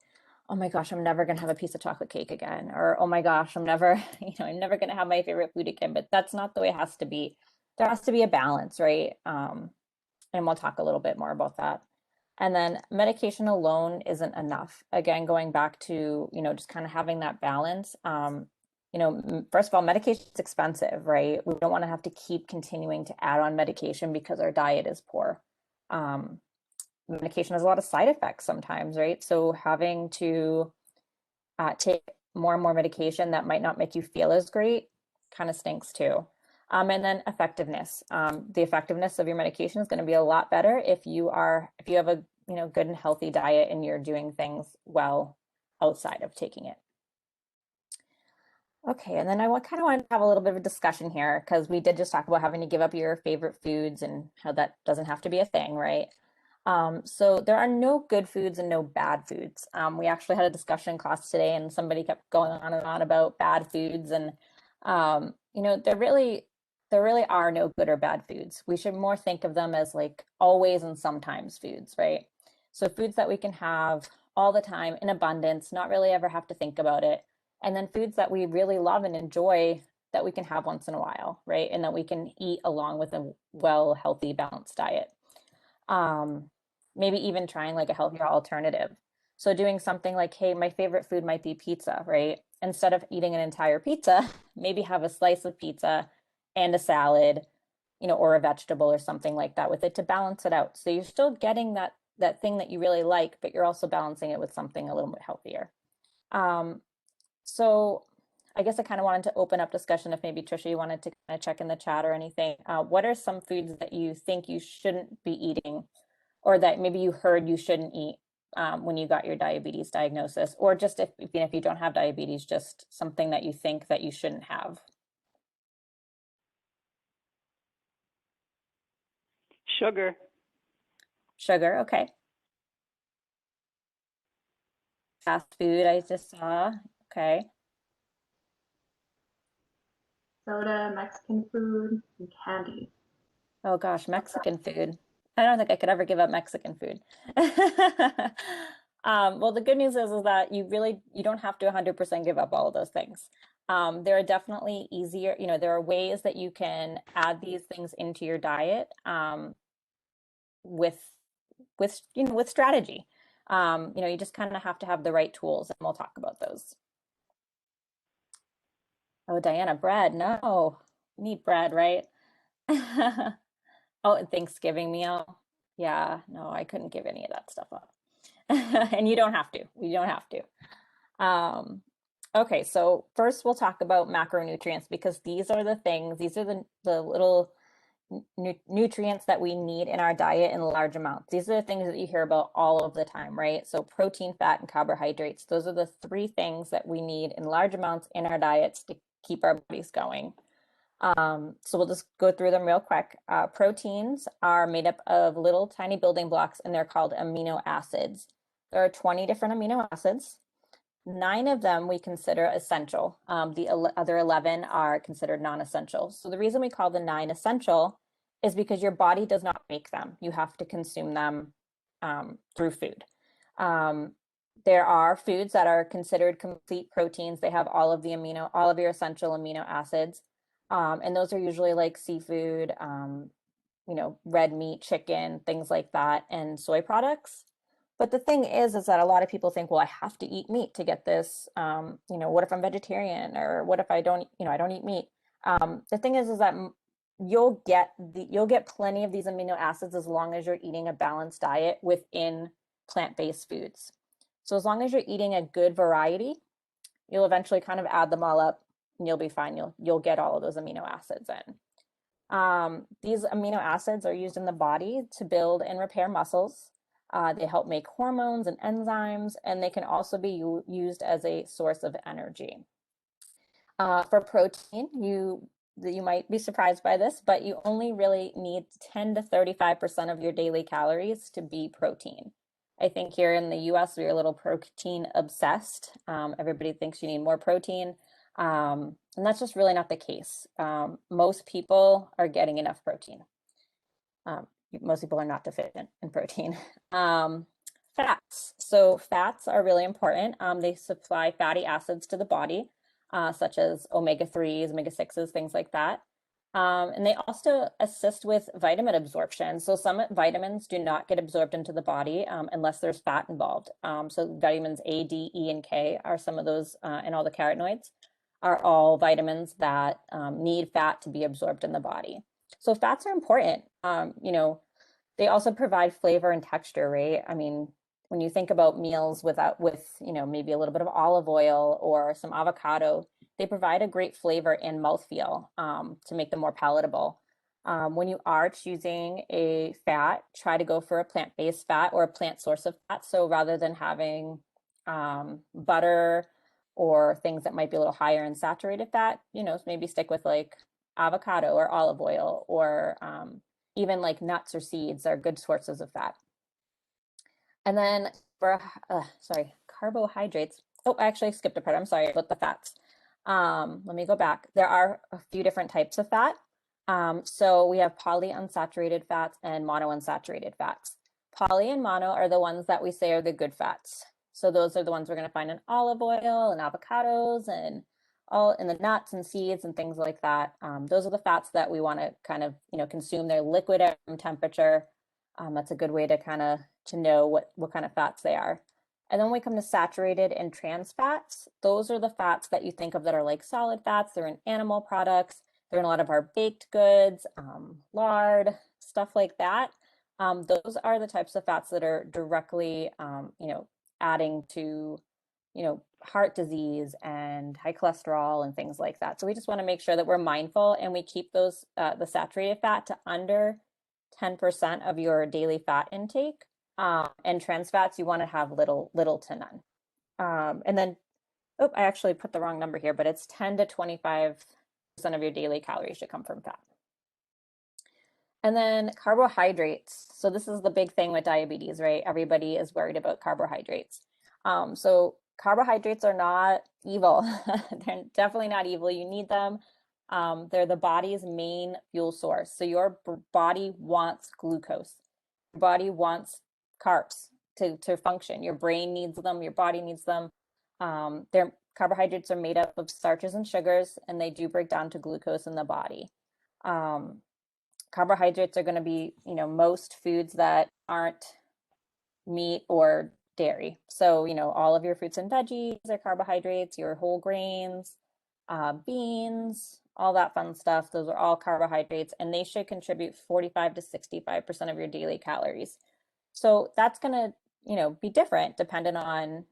oh my gosh, I'm never gonna have a piece of chocolate cake again, or oh my gosh, I'm never, I'm never gonna have my favorite food again. But that's not the way it has to be. There has to be a balance, right? And we'll talk a little bit more about that. And then medication alone isn't enough. Again, going back to, just kind of having that balance. First of all, medication is expensive, right? We don't want to have to keep continuing to add on medication because our diet is poor. Medication has a lot of side effects sometimes, right? So having to take more and more medication that might not make you feel as great kind of stinks too. And then effectiveness. The effectiveness of your medication is going to be a lot better if you have a good and healthy diet and you're doing things well outside of taking it. Okay, and then I kind of want to have a little bit of a discussion here, because we did just talk about having to give up your favorite foods and how that doesn't have to be a thing, right? So there are no good foods and no bad foods. We actually had a discussion class today and somebody kept going on and on about bad foods. And, there really are no good or bad foods. We should more think of them as like always and sometimes foods, right? So foods that we can have all the time in abundance, not really ever have to think about it. And then foods that we really love and enjoy that we can have once in a while, right? And that we can eat along with a well, healthy, balanced diet. Um, Maybe even trying like a healthier alternative. So doing something like, hey, my favorite food might be pizza, right? Instead of eating an entire pizza, maybe have a slice of pizza and a salad, or a vegetable or something like that with it to balance it out. So you're still getting that thing that you really like, but you're also balancing it with something a little bit healthier. Um, so I guess I kind of wanted to open up discussion if maybe Trisha, you wanted to kind of check in the chat or anything. What are some foods that you think you shouldn't be eating or that maybe you heard you shouldn't eat when you got your diabetes diagnosis, or just even if you don't have diabetes, just something that you think that you shouldn't have? Sugar. Sugar, okay. Fast food, I just saw. Okay. Soda, Mexican food, and candy. Oh gosh, Mexican food. I don't think I could ever give up Mexican food. Well, the good news is that you don't have to 100% give up all of those things. There are definitely easier, there are ways that you can add these things into your diet with with strategy. You just kind of have to have the right tools, and we'll talk about those. Oh, Diana, bread. No, you need bread, right? Oh, and Thanksgiving meal. Yeah, no, I couldn't give any of that stuff up. And you don't have to. You don't have to. Okay, so first we'll talk about macronutrients because these are the little nutrients that we need in our diet in large amounts. These are the things that you hear about all of the time, right? So protein, fat, and carbohydrates. Those are the three things that we need in large amounts in our diets to keep our bodies going. So we'll just go through them real quick. Proteins are made up of little tiny building blocks, and they're called amino acids. There are 20 different amino acids. 9 of them we consider essential. The other 11 are considered non-essential. So the reason we call the 9 essential is because your body does not make them. You have to consume them through food. There are foods that are considered complete proteins. They have all of your essential amino acids. And those are usually like seafood, red meat, chicken, things like that, and soy products. But the thing is that a lot of people think, well, I have to eat meat to get this. What if I'm vegetarian, or what if I don't eat meat? The thing is that you'll get plenty of these amino acids as long as you're eating a balanced diet within plant-based foods. So as long as you're eating a good variety, you'll eventually kind of add them all up and you'll be fine. You'll get all of those amino acids in. These amino acids are used in the body to build and repair muscles. They help make hormones and enzymes, and they can also be used as a source of energy. For protein, you might be surprised by this, but you only really need 10 to 35% of your daily calories to be protein. I think here in the US, we're a little protein obsessed. Everybody thinks you need more protein. And that's just really not the case. Most people are getting enough protein. Most people are not deficient in protein. Fats. So fats are really important. They supply fatty acids to the body, such as omega-3s, omega-6s, things like that. And they also assist with vitamin absorption. So some vitamins do not get absorbed into the body unless there's fat involved. So vitamins A, D, E, and K are some of those, and all the carotenoids are all vitamins that need fat to be absorbed in the body. So fats are important. They also provide flavor and texture, right? I mean, when you think about meals with maybe a little bit of olive oil or some avocado, they provide a great flavor and mouthfeel to make them more palatable. When you are choosing a fat, try to go for a plant-based fat or a plant source of fat. So rather than having butter or things that might be a little higher in saturated fat, maybe stick with like avocado or olive oil, or even like nuts or seeds are good sources of fat. And then for, carbohydrates. Oh, I actually skipped a part. I'm sorry about the fats. Let me go back. There are a few different types of fat. So we have polyunsaturated fats and monounsaturated fats. Poly and mono are the ones that we say are the good fats. So those are the ones we're going to find in olive oil and avocados and all in the nuts and seeds and things like that. Those are the fats that we want to kind of, consume. They're liquid at room temperature. That's a good way to kind of know what kind of fats they are. And then when we come to saturated and trans fats, those are the fats that you think of that are like solid fats. They're in animal products. They're in a lot of our baked goods, lard, stuff like that. Those are the types of fats that are directly, adding to, heart disease and high cholesterol and things like that. So we just want to make sure that we're mindful and we keep those, the saturated fat to under 10% of your daily fat intake. And trans fats, you want to have little to none. And then, oh, I actually put the wrong number here, but it's 10 to 25% of your daily calories should come from fat. And then carbohydrates. So this is the big thing with diabetes, right? Everybody is worried about carbohydrates. So carbohydrates are not evil. They're definitely not evil. You need them. They're the body's main fuel source. So your body wants glucose. Your body wants carbs to function. Your brain needs them. Your body needs them. Carbohydrates are made up of starches and sugars, and they do break down to glucose in the body. Carbohydrates are going to be, most foods that aren't meat or dairy. So, all of your fruits and veggies are carbohydrates, your whole grains, beans, all that fun stuff. Those are all carbohydrates, and they should contribute 45 to 65% of your daily calories. So that's going to, be different depending on,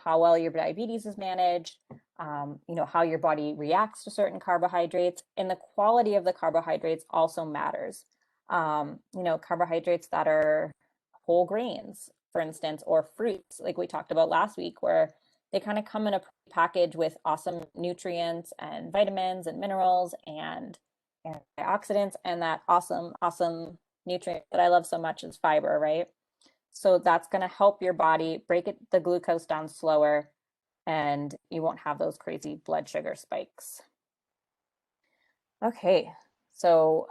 how well your diabetes is managed, how your body reacts to certain carbohydrates, and the quality of the carbohydrates also matters. Carbohydrates that are whole grains, for instance, or fruits, like we talked about last week, where they kind of come in a package with awesome nutrients and vitamins and minerals and antioxidants, and that awesome nutrient that I love so much is fiber, right? So that's going to help your body break the glucose down slower, and you won't have those crazy blood sugar spikes. Okay, so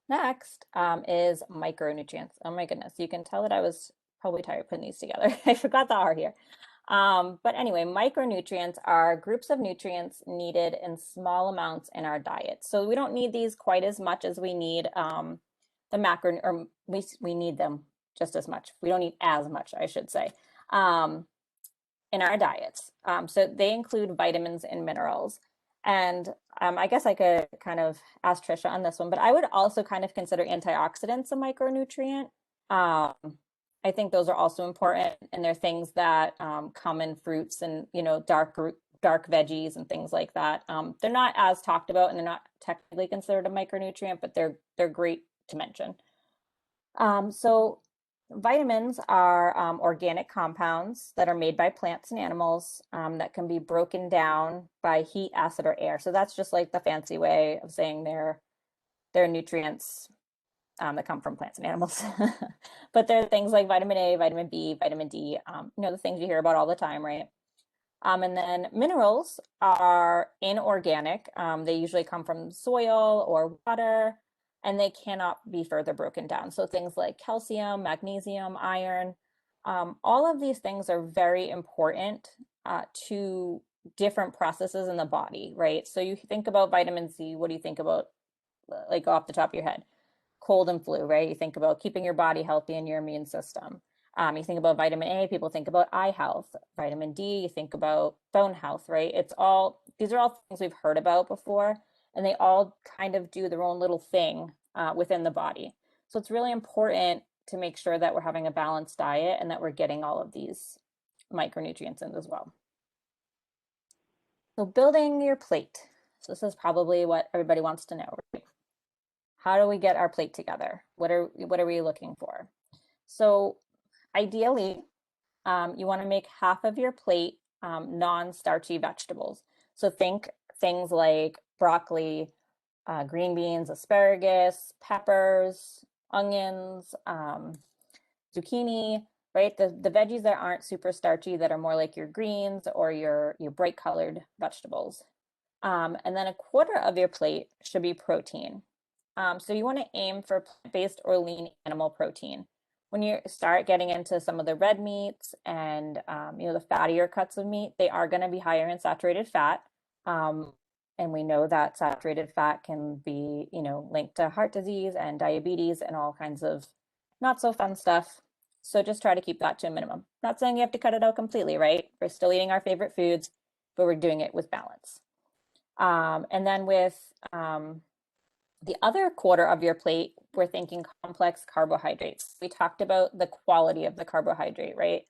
next is micronutrients. Oh my goodness, you can tell that I was probably tired putting these together. I forgot the R here. But anyway, micronutrients are groups of nutrients needed in small amounts in our diet. So we don't need these quite as much as we need the macro, or we need them just as much. We don't need as much, I should say, in our diets. So they include vitamins and minerals. And I guess I could kind of ask Trisha on this one, but I would also kind of consider antioxidants a micronutrient. I think those are also important, and they're things that come in fruits and, dark veggies and things like that. They're not as talked about, and they're not technically considered a micronutrient, but they're great to mention. So vitamins are organic compounds that are made by plants and animals that can be broken down by heat, acid, or air. So that's just like the fancy way of saying they're nutrients that come from plants and animals. But there are things like vitamin A, vitamin B, vitamin D, the things you hear about all the time, right? And then minerals are inorganic. They usually come from soil or water, and they cannot be further broken down. So things like calcium, magnesium, iron, all of these things are very important to different processes in the body, right? So you think about vitamin C, what do you think about, like off the top of your head? Cold and flu, right? You think about keeping your body healthy and your immune system. You think about vitamin A, people think about eye health. Vitamin D, you think about bone health, right? These are all things we've heard about before, and they all kind of do their own little thing within the body. So it's really important to make sure that we're having a balanced diet and that we're getting all of these micronutrients in as well. So building your plate. So this is probably what everybody wants to know, right? How do we get our plate together? What are we looking for? So ideally, you want to make half of your plate non-starchy vegetables. So think things like broccoli, green beans, asparagus, peppers, onions, zucchini. right? The veggies that aren't super starchy, that are more like your greens or your bright colored vegetables. And then a quarter of your plate should be protein. So you want to aim for plant-based or lean animal protein. When you start getting into some of the red meats and the fattier cuts of meat, they are going to be higher in saturated fat. And we know that saturated fat can be, linked to heart disease and diabetes and all kinds of not so fun stuff. So just try to keep that to a minimum. Not saying you have to cut it out completely, right? We're still eating our favorite foods, but we're doing it with balance. And then with the other quarter of your plate, we're thinking complex carbohydrates. We talked about the quality of the carbohydrate, right?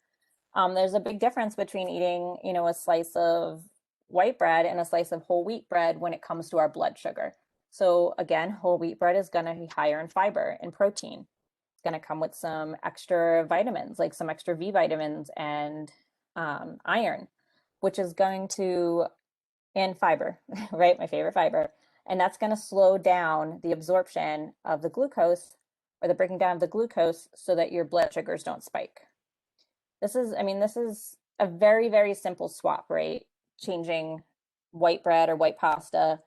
There's a big difference between eating, a slice of white bread and a slice of whole wheat bread when it comes to our blood sugar. So again, whole wheat bread is going to be higher in fiber and protein. It's going to come with some extra vitamins, like some extra V vitamins and iron, which is going to, and fiber, right? My favorite fiber. And that's going to slow down the absorption of the glucose or the breaking down of the glucose so that your blood sugars don't spike. This is a very, very simple swap, right? Changing white bread or white pasta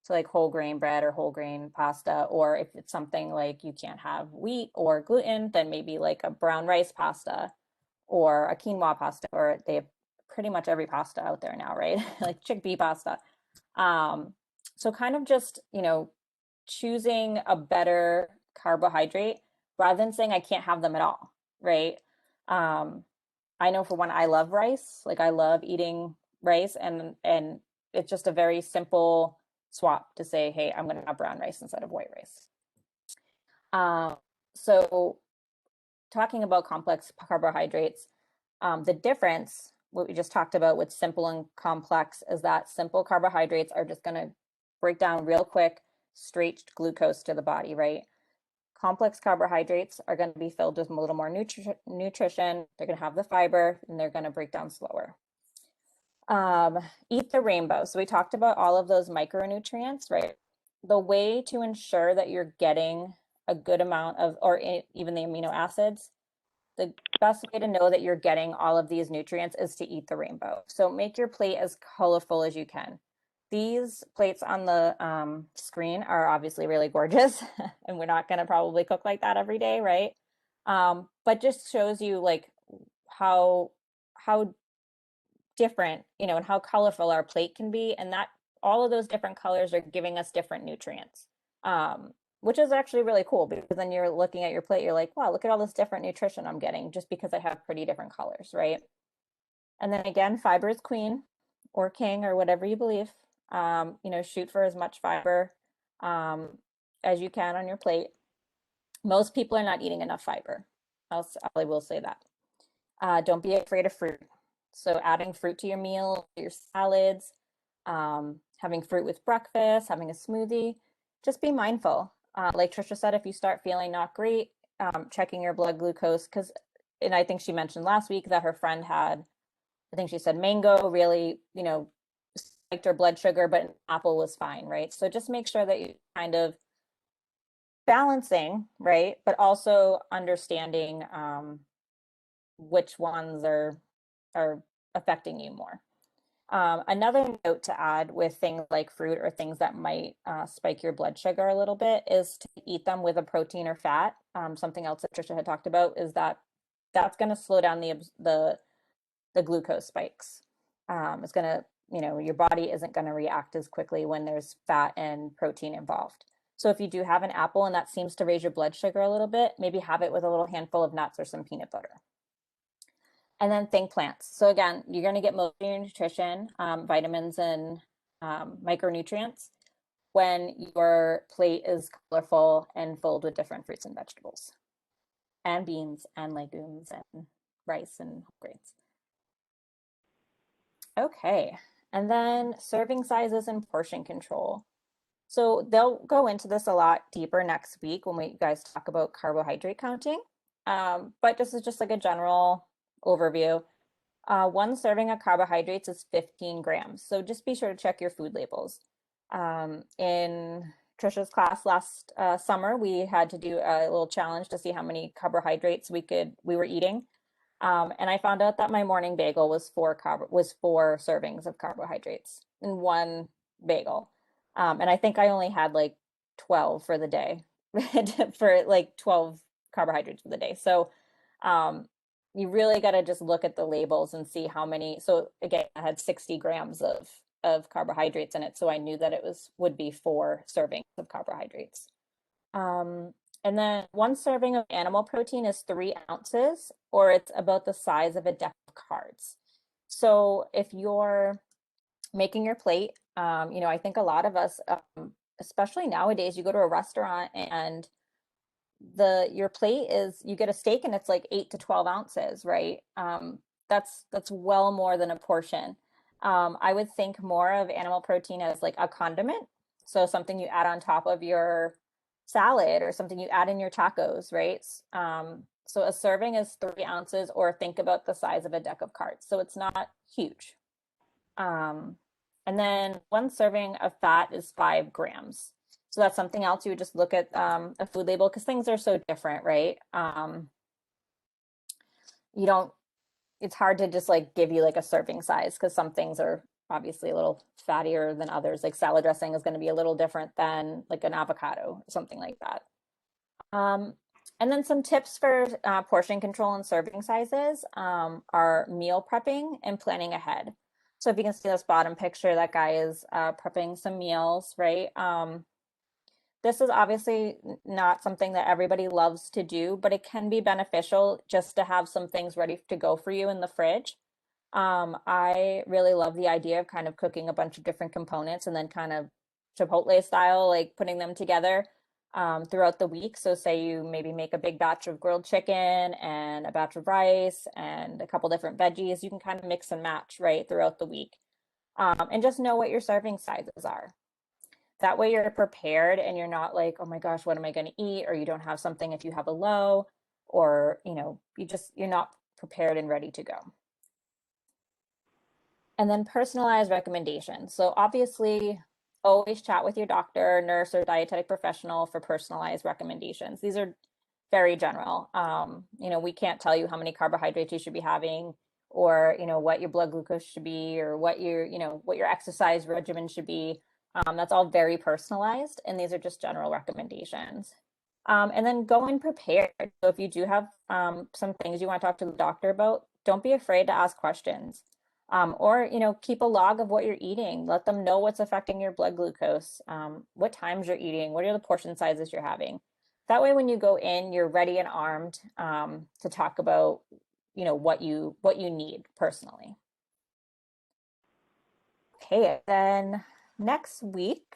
to like whole grain bread or whole grain pasta. Or if it's something like you can't have wheat or gluten, then maybe like a brown rice pasta or a quinoa pasta, or they have pretty much every pasta out there now, right? Like chickpea pasta. So kind of just, choosing a better carbohydrate rather than saying I can't have them at all, right? I know for one, I love rice. Like I love eating rice, and it's just a very simple swap to say, hey, I'm going to have brown rice instead of white rice. So talking about complex carbohydrates, the difference, what we just talked about with simple and complex, is that simple carbohydrates are just going to break down real quick, straight glucose to the body, right? Complex carbohydrates are going to be filled with a little more nutrition. They're going to have the fiber, and they're going to break down slower. Eat the rainbow. So we talked about all of those micronutrients, right? The way to ensure that you're getting a good amount of, or even the amino acids, the best way to know that you're getting all of these nutrients is to eat the rainbow. So make your plate as colorful as you can. These plates on the screen are obviously really gorgeous, and we're not going to probably cook like that every day, right? But just shows you like how different, and how colorful our plate can be, and that all of those different colors are giving us different nutrients, which is actually really cool, because then you're looking at your plate, you're like, wow, look at all this different nutrition I'm getting just because I have pretty different colors, right? And then again, fiber is queen or king or whatever you believe. Shoot for as much fiber as you can on your plate. Most people are not eating enough fiber. I will say that. Don't be afraid of fruit. So adding fruit to your meal, your salads, having fruit with breakfast, having a smoothie, just be mindful. Like Trisha said, if you start feeling not great, checking your blood glucose, and I think she mentioned last week that her friend had, I think she said mango really, spiked her blood sugar, but an apple was fine, right? So just make sure that you kind of balancing, right? But also understanding which ones are affecting you more. Another note to add with things like fruit or things that might spike your blood sugar a little bit is to eat them with a protein or fat. Something else that Trisha had talked about is that that's going to slow down the glucose spikes. It's going to, your body isn't going to react as quickly when there's fat and protein involved. So if you do have an apple and that seems to raise your blood sugar a little bit, maybe have it with a little handful of nuts or some peanut butter. And then think plants. So again, you're going to get most of your nutrition, vitamins and micronutrients when your plate is colorful and filled with different fruits and vegetables and beans and legumes and rice and whole grains. Okay, and then serving sizes and portion control. So they'll go into this a lot deeper next week when we guys talk about carbohydrate counting. But this is just like a general overview. One serving of carbohydrates is 15 grams. So just be sure to check your food labels. In Trisha's class last summer, we had to do a little challenge to see how many carbohydrates we were eating. And I found out that my morning bagel was four servings of carbohydrates in one bagel. And I think I only had like 12 for the day for like 12 carbohydrates for the day. So um, you really got to just look at the labels and see how many. So again, I had 60 grams of carbohydrates in it. So I knew that it would be 4 servings of carbohydrates. Um, and then one serving of animal protein is 3 ounces, or it's about the size of a deck of cards. So if you're making your plate, I think a lot of us, especially nowadays, you go to a restaurant and your plate is, you get a steak and it's like 8 to 12 ounces, right? That's well more than a portion. I would think more of animal protein as like a condiment. So something you add on top of your salad or something you add in your tacos, right? So a serving is 3 ounces, or think about the size of a deck of cards. So it's not huge. And then one serving of fat is 5 grams. So that's something else you would just look at a food label, because things are so different, right? You don't, it's hard to just like give you like a serving size, because some things are obviously a little fattier than others. Like salad dressing is going to be a little different than like an avocado or something like that. And then some tips for portion control and serving sizes are meal prepping and planning ahead. So if you can see this bottom picture, that guy is prepping some meals, right? This is obviously not something that everybody loves to do, but it can be beneficial just to have some things ready to go for you in the fridge. I really love the idea of kind of cooking a bunch of different components and then kind of Chipotle style, like putting them together throughout the week. So say you maybe make a big batch of grilled chicken and a batch of rice and a couple different veggies. You can kind of mix and match, right, throughout the week. And just know what your serving sizes are. That way you're prepared and you're not like, oh my gosh, what am I going to eat? Or you don't have something if you have a low, or, you're not prepared and ready to go. And then personalized recommendations. So obviously, always chat with your doctor, nurse, or dietetic professional for personalized recommendations. These are very general. We can't tell you how many carbohydrates you should be having, or what your blood glucose should be, or what your exercise regimen should be. That's all very personalized, and these are just general recommendations. And then go in prepared. So if you do have some things you want to talk to the doctor about, don't be afraid to ask questions. Or keep a log of what you're eating. Let them know what's affecting your blood glucose, what times you're eating, what are the portion sizes you're having. That way, when you go in, you're ready and armed to talk about what you need personally. Okay, then next week,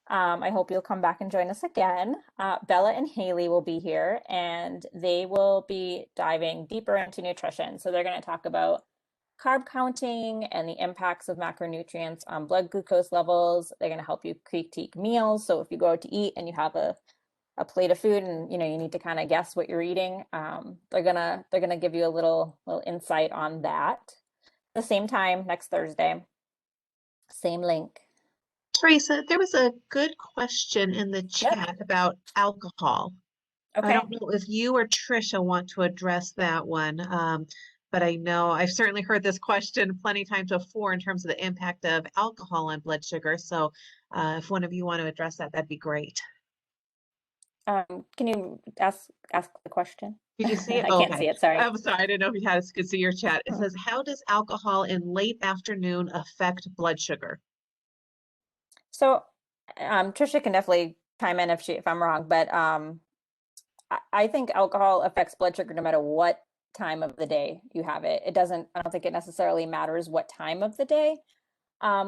I hope you'll come back and join us again. Bella and Haley will be here, and they will be diving deeper into nutrition. So they're going to talk about carb counting and the impacts of macronutrients on blood glucose levels. They're going to help you critique meals. So if you go out to eat and you have a plate of food and you need to kind of guess what you're eating, they're gonna give you a little insight on that. At the same time, next Thursday, same link. Teresa, there was a good question in the chat about alcohol. I Okay. don't know if you or Trisha want to address that one, but I know I've certainly heard this question plenty of times before in terms of the impact of alcohol on blood sugar. So if one of you want to address that, that'd be great. Can you ask the question? Did you see it? I can't see it, sorry. I'm sorry, I didn't know if you could see your chat. It says, how does alcohol in late afternoon affect blood sugar? So Trisha can definitely chime in if I'm wrong, but I think alcohol affects blood sugar no matter what time of the day you have it. I don't think it necessarily matters what time of the day.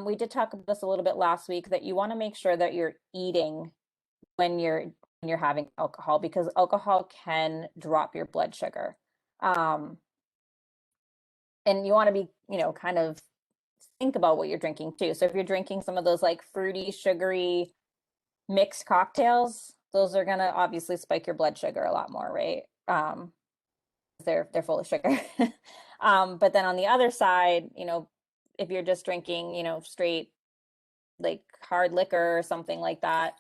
We did talk about this a little bit last week, that you want to make sure that you're eating when you're having alcohol, because alcohol can drop your blood sugar. And you want to be, kind of think about what you're drinking too. So if you're drinking some of those like fruity, sugary mixed cocktails, those are gonna obviously spike your blood sugar a lot more, right? They're full of sugar. But then on the other side, if you're just drinking, straight like hard liquor or something like that,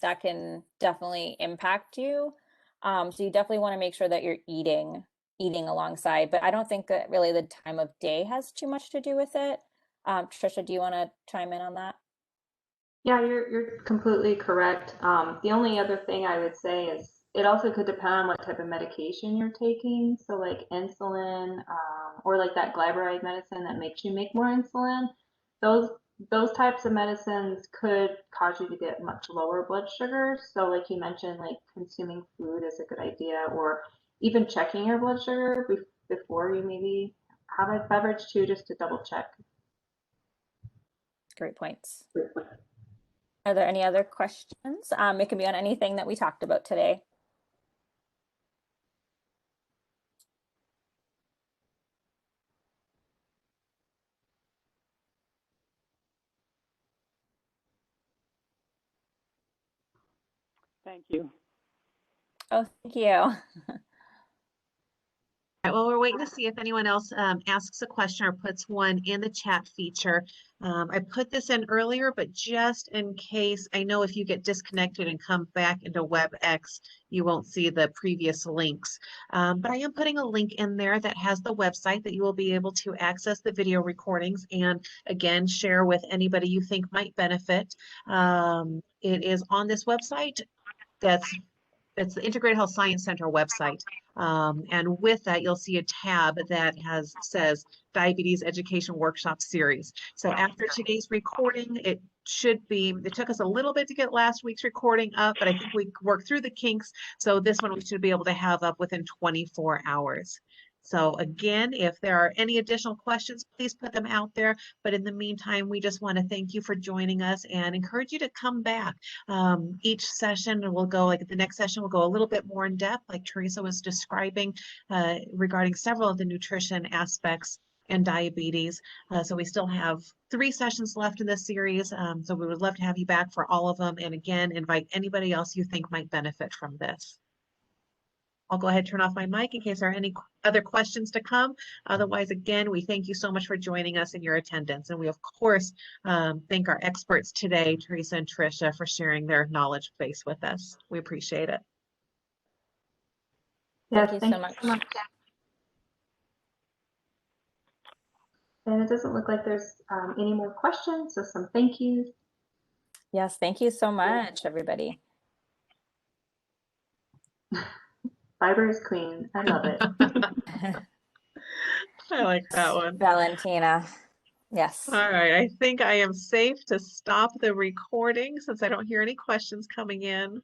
that can definitely impact you. So you definitely want to make sure that you're eating eating alongside, but I don't think that really the time of day has too much to do with it. Trisha, do you want to chime in on that? Yeah, you're completely correct. The only other thing I would say is it also could depend on what type of medication you're taking. So like insulin, or like that glyburide medicine that makes you make more insulin. Those those types of medicines could cause you to get much lower blood sugar. So like you mentioned, like consuming food is a good idea, or even checking your blood sugar before you maybe have a beverage too, just to double check. Great points. Are there any other questions? It can be on anything that we talked about today. Thank you. Oh, thank you. Right, well, we're waiting to see if anyone else asks a question or puts one in the chat feature. I put this in earlier, but just in case, I know if you get disconnected and come back into WebEx, you won't see the previous links. But I am putting a link in there that has the website that you will be able to access the video recordings and again, share with anybody you think might benefit. It is on this website. It's the Integrated Health Science Center website. And with that, you'll see a tab that says Diabetes Education Workshop Series. So after today's recording, it took us a little bit to get last week's recording up, but I think we worked through the kinks. So this one we should be able to have up within 24 hours. So again, if there are any additional questions, please put them out there. But in the meantime, we just want to thank you for joining us and encourage you to come back. Each session will go, like the next session will go a little bit more in depth, like Teresa was describing, regarding several of the nutrition aspects and diabetes. So we still have 3 sessions left in this series. So we would love to have you back for all of them. And again, invite anybody else you think might benefit from this. I'll go ahead and turn off my mic in case there are any other questions to come. Otherwise, again, we thank you so much for joining us and your attendance. And we, of course, thank our experts today, Teresa and Tricia, for sharing their knowledge base with us. We appreciate it. Yes, Thank you so much. And it doesn't look like there's any more questions, so some thank yous. Yes, thank you so much, everybody. Fiber is clean. I love it. I like that one. Valentina. Yes. All right, I think I am safe to stop the recording since I don't hear any questions coming in.